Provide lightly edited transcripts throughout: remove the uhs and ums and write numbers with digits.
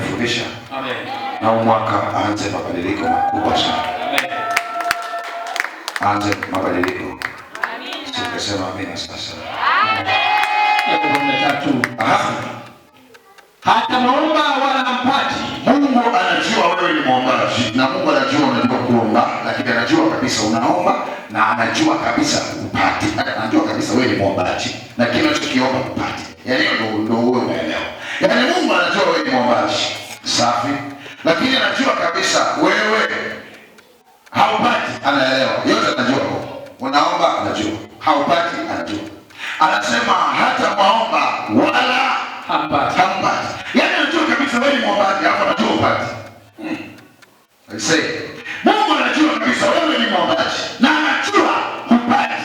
amenifundisha. Amen. Na mwaka aanze mabadiliko makubwa sana. Amen. Aanze mabadiliko. Amen. Sikasema amina sasa. Amen. Hata muomba wala hampati. Mungu anajua wewe ni muombaji na Mungu anajua unajua kuomba, lakini anajua kabisa unaomba na anajua kabisa upati. Anajua kabisa wewe ni muombaji na kile unachokiomba upati. Yaani ndio wewe unaelewa. Yaani Mungu anajua wewe ni muombaji. Safi. Lakini anajua kabisa wewe haupati, anaelewa. Yote anajua. Unaomba anajua. Haupati anajua. Anasema hata maomba wala hampati. Yaani anajua kabisa wewe ni muombaji, hapo anajua upati. I say, Mungu anajua kabisa wewe ni muombaji na anajua upati.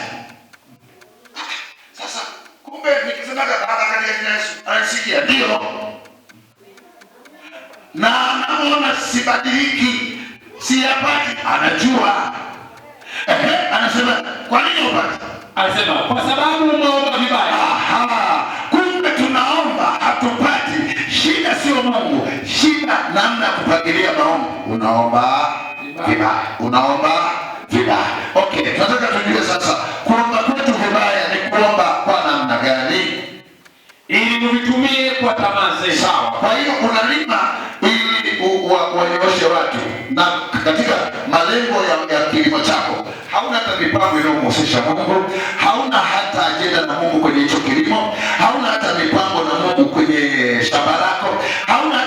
Sasa kumbe nikisema hata katika Yesu anasikia ndio. Na anaona sibadiliki, siyapati, anajua. Anasema kwa nini upati? Anasema kwa sababu unaomba vibaya. Kumbe tunaomba hatupati. Shida sio Mungu, shida namna ya kupangilia maombi. Unaomba vibaya. Unaomba vibaya. Okay, tunataka tujue sasa kuomba kwetu vibaya ni kuomba kwa namna gani? Ili uvitumie kwa tamaa zenu. Sawa. Kwa hiyo unalima ili uwaonyeshe watu, na katika malengo ya kilimo chako hauna hata mipango inayomhusisha Mungu, hauna hata ajenda na Mungu kwenye hicho kilimo, hauna hata mipango na Mungu kwenye shamba lako, hauna